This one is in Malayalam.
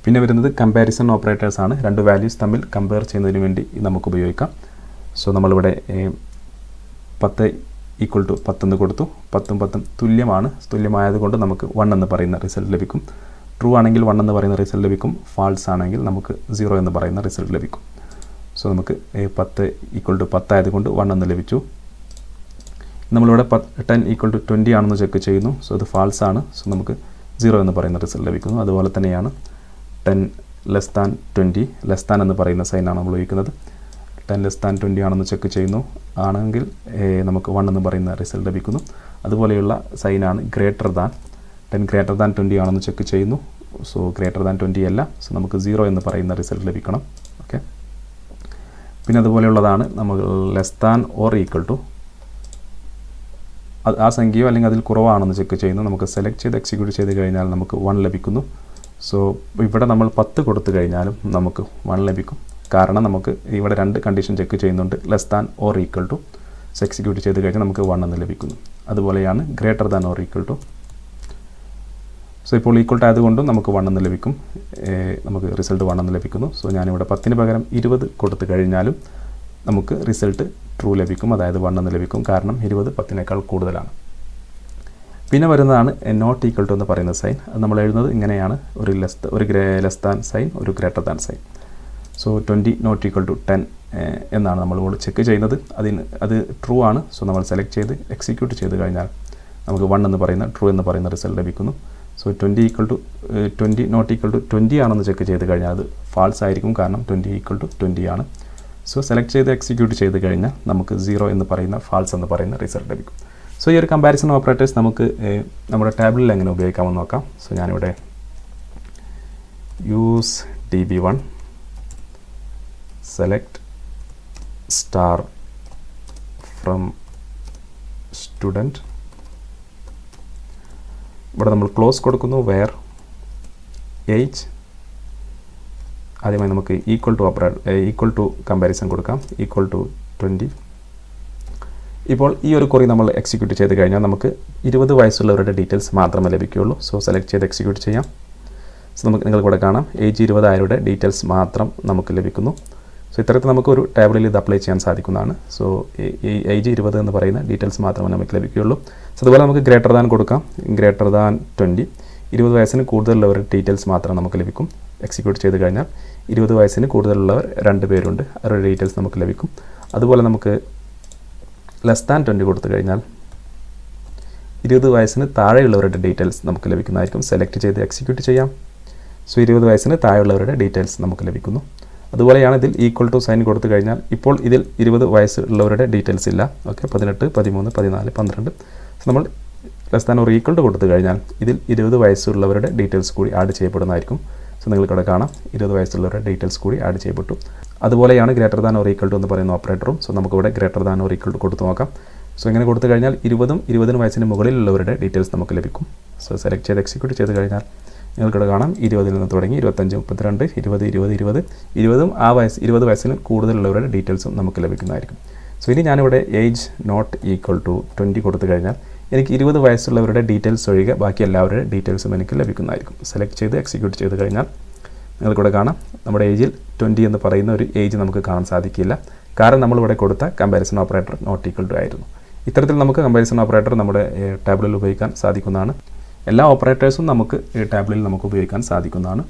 പിന്നെ വരുന്നത് കമ്പാരിസൺ ഓപ്പറേറ്റേഴ്സ് ആണ്. രണ്ട് വാല്യൂസ് തമ്മിൽ കമ്പയർ ചെയ്യുന്നതിന് വേണ്ടി നമുക്ക് ഉപയോഗിക്കാം. സോ നമ്മളിവിടെ 10 = 10 എന്ന് കൊടുത്തു. 10ഉം 10ഉം തുല്യമായതുകൊണ്ട് നമുക്ക് 1 എന്ന് പറയുന്ന റിസൾട്ട് ലഭിക്കും. ട്രൂ ആണെങ്കിൽ 1 എന്ന് പറയുന്ന റിസൾട്ട് ലഭിക്കും. ഫാൾസ് ആണെങ്കിൽ നമുക്ക് 0 എന്ന് പറയുന്ന റിസൾട്ട് ലഭിക്കും. സോ നമുക്ക് 10 = 10 ആയതുകൊണ്ട് 1 എന്ന് ലഭിച്ചു. നമ്മളിവിടെ 10 = 20 ആണെന്ന് ചെക്ക് ചെയ്യുന്നു. സോ ഇത് ഫാൾസ് ആണ്. സോ നമുക്ക് 0 എന്ന് പറയുന്ന റിസൾട്ട് ലഭിക്കുന്നു. അതുപോലെ തന്നെയാണ് 10 < 20 ലെസ് എന്ന് പറയുന്ന സൈനാണ് നമ്മൾ ഉപയോഗിക്കുന്നത്. 10 < 20 ആണെന്ന് ചെക്ക് ചെയ്യുന്നു. ആണെങ്കിൽ നമുക്ക് 1 എന്ന് പറയുന്ന റിസൾട്ട് ലഭിക്കുന്നു. അതുപോലെയുള്ള സൈനാണ് ഗ്രേറ്റർ ദാൻ. 10 > 20 ആണെന്ന് ചെക്ക് ചെയ്യുന്നു. സോ ഗ്രേറ്റർ ദാൻ 20 അല്ല. സോ നമുക്ക് 0 എന്ന് പറയുന്ന റിസൾട്ട് ലഭിക്കണം. ഓക്കെ. പിന്നെ അതുപോലെയുള്ളതാണ് നമ്മൾ ലെസ് <= ആ സംഖ്യയോ അല്ലെങ്കിൽ അതിൽ കുറവാണെന്ന് ചെക്ക് ചെയ്യുന്നു. നമുക്ക് സെലക്ട് ചെയ്ത് എക്സിക്യൂട്ട് ചെയ്ത് കഴിഞ്ഞാൽ നമുക്ക് 1 ലഭിക്കുന്നു. സോ ഇവിടെ നമ്മൾ 10 കൊടുത്തു കഴിഞ്ഞാലും നമുക്ക് 1 ലഭിക്കും. കാരണം നമുക്ക് ഇവിടെ 2 കണ്ടീഷൻ ചെക്ക് ചെയ്യുന്നുണ്ട്. ലെസ് <= എക്സിക്യൂട്ട് ചെയ്ത് കഴിഞ്ഞാൽ നമുക്ക് 1 എന്ന് ലഭിക്കുന്നു. അതുപോലെയാണ് ഗ്രേറ്റർ ദാൻ <= സോ ഇപ്പോൾ ഈക്വൽ ടു ആയതുകൊണ്ടും നമുക്ക് 1 എന്ന് ലഭിക്കും. നമുക്ക് റിസൾട്ട് 1 എന്ന് ലഭിക്കുന്നു. സോ ഞാനിവിടെ 10ന് പകരം 20 കൊടുത്തു കഴിഞ്ഞാലും നമുക്ക് റിസൾട്ട് ട്രൂ ലഭിക്കും. അതായത് 1 എന്ന് ലഭിക്കും. കാരണം 20 10നേക്കാൾ കൂടുതലാണ്. പിന്നെ വരുന്നതാണ് നോട്ട് ഈക്വൽ ടു എന്ന് പറയുന്ന സൈൻ. അത് നമ്മൾ എഴുതുന്നത് ഇങ്ങനെയാണ്. ഒരു ലെസ് ദാൻ സൈൻ, ഒരു ഗ്രേറ്റർ ദാൻ സൈൻ. സോ 20 ≠ 10 എന്നാണ് നമ്മൾ ചെക്ക് ചെയ്യുന്നത്. അത് ട്രൂ ആണ്. സോ നമ്മൾ സെലക്ട് ചെയ്ത് എക്സിക്യൂട്ട് ചെയ്ത് കഴിഞ്ഞാൽ നമുക്ക് 1 എന്ന് പറയുന്ന ട്രൂ എന്ന് പറയുന്ന റിസൾട്ട് ലഭിക്കുന്നു. സോ 20 ≠ 20 ആണെന്ന് ചെക്ക് ചെയ്ത് കഴിഞ്ഞാൽ അത് ഫാൾസ് ആയിരിക്കും. കാരണം 20 = 20 ആണ്. സോ സെലക്ട് ചെയ്ത് എക്സിക്യൂട്ട് ചെയ്ത് കഴിഞ്ഞാൽ നമുക്ക് 0 എന്ന് പറയുന്ന ഫാൾസ് എന്ന് പറയുന്ന റിസൾട്ട് ലഭിക്കും. സോ ഈ ഒരു കമ്പാരിസൺ ഓപ്പറേറ്റേഴ്സ് നമുക്ക് നമ്മുടെ ടാബിളിൽ എങ്ങനെ ഉപയോഗിക്കാമെന്ന് നോക്കാം. സോ ഞാനിവിടെ use db1 select star from student. ഇവിടെ നമ്മൾ ക്ലോസ് കൊടുക്കുന്നു. വേർ ഏജ് ആദ്യമായി നമുക്ക് ഈക്വൽ ടു കമ്പാരിസൺ കൊടുക്കാം. =20. ഇപ്പോൾ ഈ ഒരു ക്വറി നമ്മൾ എക്സിക്യൂട്ട് ചെയ്ത് കഴിഞ്ഞാൽ നമുക്ക് 20 വയസ്സുള്ളവരുടെ ഡീറ്റെയിൽസ് മാത്രമേ ലഭിക്കുകയുള്ളൂ. സോ സെലക്ട് ചെയ്ത് എക്സിക്യൂട്ട് ചെയ്യാം. സോ നിങ്ങൾക്കിവിടെ കാണാം ഏജ് 20 ആയവരുടെ ഡീറ്റെയിൽസ് മാത്രം നമുക്ക് ലഭിക്കുന്നു. സോ ഇത്തരത്തിൽ നമുക്ക് ഒരു ടേബിളിൽ ഇത് അപ്ലൈ ചെയ്യാൻ സാധിക്കുന്നതാണ്. സോ ഈ ഏജ് 20 എന്ന് പറയുന്ന ഡീറ്റെയിൽസ് മാത്രമേ നമുക്ക് ലഭിക്കുകയുള്ളൂ. സോ അതുപോലെ നമുക്ക് ഗ്രേറ്റർ ദാൻ കൊടുക്കാം. Greater than 20. 20 വയസ്സിന് കൂടുതലുള്ളവരുടെ ഡീറ്റെയിൽസ് മാത്രം നമുക്ക് ലഭിക്കും. എക്സിക്യൂട്ട് ചെയ്ത് കഴിഞ്ഞാൽ 20 വയസ്സിന് കൂടുതലുള്ളവർ 2 പേരുണ്ട്. അവരുടെ ഡീറ്റെയിൽസ് നമുക്ക് ലഭിക്കും. അതുപോലെ നമുക്ക് ലെസ് ദാൻ 20 കൊടുത്തു കഴിഞ്ഞാൽ 20 വയസ്സിന് താഴെയുള്ളവരുടെ ഡീറ്റെയിൽസ് നമുക്ക് ലഭിക്കുന്നതായിരിക്കും. സെലക്ട് ചെയ്ത് എക്സിക്യൂട്ട് ചെയ്യാം. സോ 20 വയസ്സിന് താഴെയുള്ളവരുടെ ഡീറ്റെയിൽസ് നമുക്ക് ലഭിക്കുന്നു. അതുപോലെയാണ് ഇതിൽ ഈക്വൽ ടു സൈൻ കൊടുത്തു കഴിഞ്ഞാൽ ഇപ്പോൾ ഇതിൽ 20 വയസ്സുള്ളവരുടെ ഡീറ്റെയിൽസ് ഇല്ല. ഓക്കെ. 18, 13, 14, 12. സോ നമ്മൾ ലെസ് ദാൻ ഈക്വൽ ടു കൊടുത്തു കഴിഞ്ഞാൽ ഇതിൽ 20 വയസ്സുള്ളവരുടെ ഡീറ്റെയിൽസ് കൂടി ആഡ് ചെയ്യപ്പെടുന്നതായിരിക്കും. സോ നിങ്ങൾക്കിവിടെ കാണാം 20 വയസ്സുള്ളവരുടെ ഡീറ്റെയിൽസ് കൂടി ആഡ് ചെയ്യപ്പെട്ടു. അതുപോലെയാണ് ഗ്രേറ്റർ ദാൻ ഈക്വൽ ടു എന്ന് പറയുന്ന ഓപ്പറേറ്ററും. സോ നമുക്കിവിടെ ഗ്രേറ്റർ ദാൻ ഈക്വൽ ടു കൊടുത്തു നോക്കാം. സോ ഇങ്ങനെ കൊടുത്തു കഴിഞ്ഞാൽ 20ഉം 20 വയസ്സിന് മുകളിലുള്ളവരുടെ ഡീറ്റെയിൽസ് നമുക്ക് ലഭിക്കും. സോ സെലക്ട് ചെയ്ത് എക്സിക്യൂട്ട് ചെയ്ത് കഴിഞ്ഞാൽ നിങ്ങൾക്കിവിടെ കാണാം 20 നിന്ന് തുടങ്ങി 25, 32, 20, 20, 20ഉം 20 വയസ്സിന് കൂടുതലുള്ളവരുടെ ഡീറ്റെയിൽസും നമുക്ക് ലഭിക്കുന്നതായിരിക്കും. സോ ഇനി ഞാനിവിടെ ഏജ് ≠ 20 കൊടുത്തു കഴിഞ്ഞാൽ എനിക്ക് 20 വയസ്സുള്ളവരുടെ ഡീറ്റെയിൽസ് ഒഴികെ ബാക്കി എല്ലാവരുടെ ഡീറ്റെയിൽസും എനിക്ക് ലഭിക്കുന്നതായിരിക്കും. സെലക്ട് ചെയ്ത് എക്സിക്യൂട്ട് ചെയ്ത് കഴിഞ്ഞാൽ നിങ്ങൾക്കിവിടെ കാണാം നമ്മുടെ ഏജിൽ 20 എന്ന് പറയുന്ന ഒരു ഏജ് നമുക്ക് കാണാൻ സാധിക്കില്ല. കാരണം നമ്മളിവിടെ കൊടുത്ത കമ്പാരിസൺ ഓപ്പറേറ്റർ ≠ ആയിരുന്നു. ഇത്തരത്തിൽ നമുക്ക് കമ്പാരിസൺ ഓപ്പറേറ്റർ നമ്മുടെ ടാബിളിൽ ഉപയോഗിക്കാൻ സാധിക്കുന്നതാണ്. എല്ലാ ഓപ്പറേറ്റേഴ്സും നമുക്ക് ടാബിളിൽ നമുക്ക് ഉപയോഗിക്കാൻ സാധിക്കുന്നതാണ്.